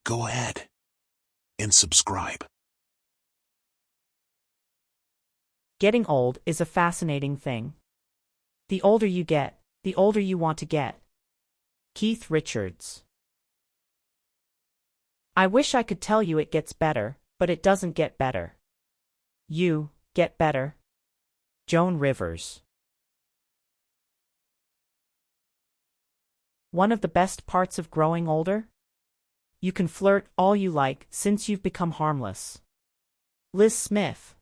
Go ahead and subscribe. Getting old is a fascinating thing. The older you get, the older you want to get. Keith Richards. I wish I could tell you it gets better, but it doesn't get better. You get better. Joan Rivers. One of the best parts of growing older? You can flirt all you like since you've become harmless. Liz Smith.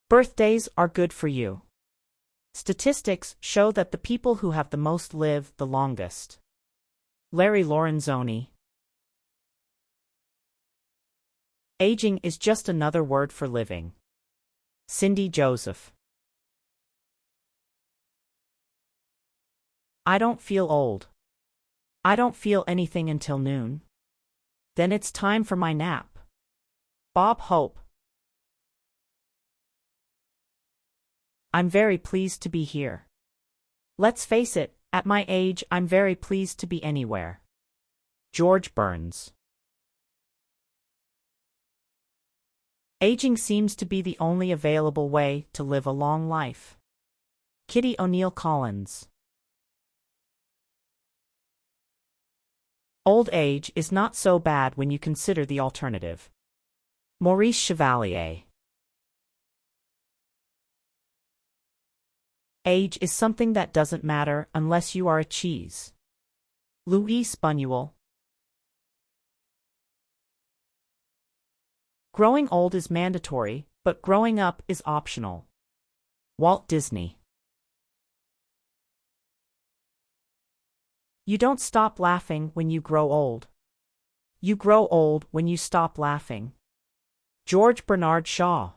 Birthdays are good for you. Statistics show that the people who have the most live the longest. Larry Lorenzoni. Aging is just another word for living. Cindy Joseph. I don't feel old. I don't feel anything until noon. Then it's time for my nap. Bob Hope. I'm very pleased to be here. Let's face it, at my age I'm very pleased to be anywhere. George Burns. Aging seems to be the only available way to live a long life. Kitty O'Neill Collins. Old age is not so bad when you consider the alternative. Maurice Chevalier. Age is something that doesn't matter unless you are a cheese. Louise Buñuel. Growing old is mandatory, but growing up is optional. Walt Disney. You don't stop laughing when you grow old. You grow old when you stop laughing. George Bernard Shaw.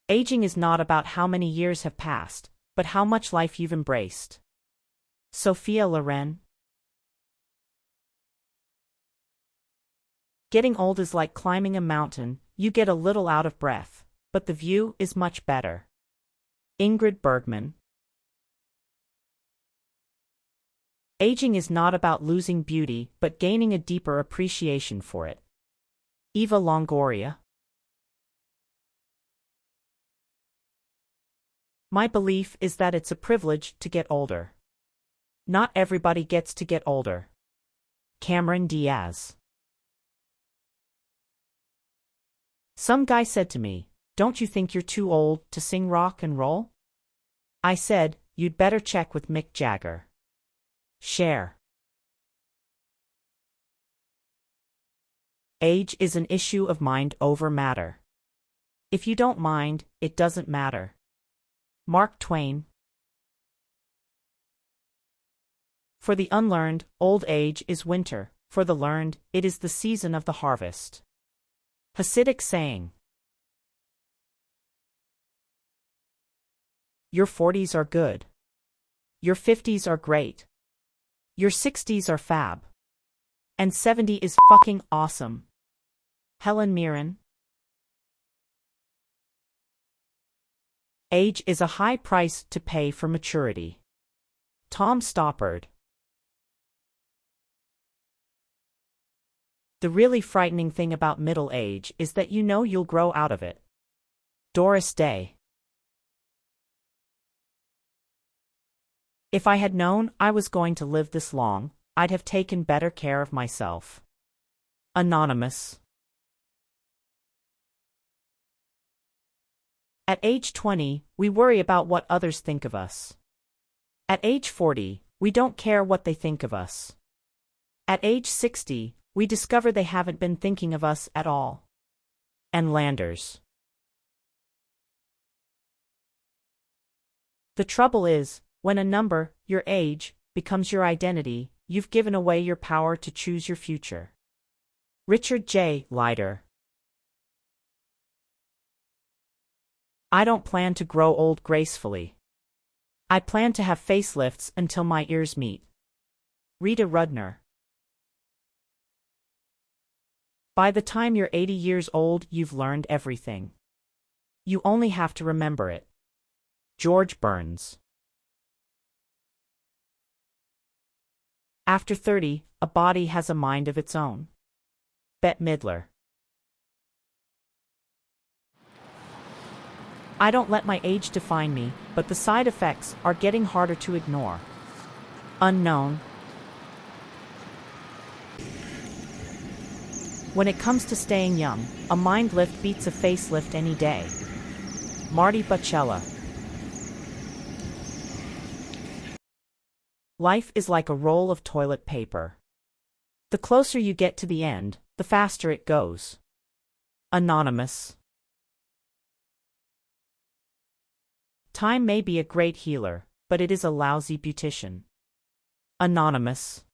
Aging is not about how many years have passed, but how much life you've embraced. Sophia Loren. Getting old is like climbing a mountain, you get a little out of breath, but the view is much better. Ingrid Bergman. Aging is not about losing beauty, but gaining a deeper appreciation for it. Eva Longoria. My belief is that it's a privilege to get older. Not everybody gets to get older. Cameron Diaz. Some guy said to me, "Don't you think you're too old to sing rock and roll?" I said, "You'd better check with Mick Jagger." Cher. Age is an issue of mind over matter. If you don't mind, it doesn't matter. Mark Twain. For the unlearned, old age is winter. For the learned, it is the season of the harvest. Hasidic saying. Your 40s are good. Your 50s are great. Your 60s are fab. And 70 is fucking awesome. Helen Mirren. Age is a high price to pay for maturity. Tom Stoppard. The really frightening thing about middle age is that you know you'll grow out of it. Doris Day. If I had known I was going to live this long, I'd have taken better care of myself. Anonymous. At age 20, we worry about what others think of us. At age 40, we don't care what they think of us. At age 60, we discover they haven't been thinking of us at all. And Landers. The trouble is, when a number, your age, becomes your identity, you've given away your power to choose your future. Richard J. Leiter. I don't plan to grow old gracefully. I plan to have facelifts until my ears meet. Rita Rudner. By the time you're 80 years old, you've learned everything. You only have to remember it. George Burns. After 30, a body has a mind of its own. Bette Midler. I don't let my age define me, but the side effects are getting harder to ignore. Unknown. When it comes to staying young, a mind lift beats a facelift any day. Marty Bacella. Life is like a roll of toilet paper. The closer you get to the end, the faster it goes. Anonymous. Time may be a great healer, but it is a lousy beautician. Anonymous.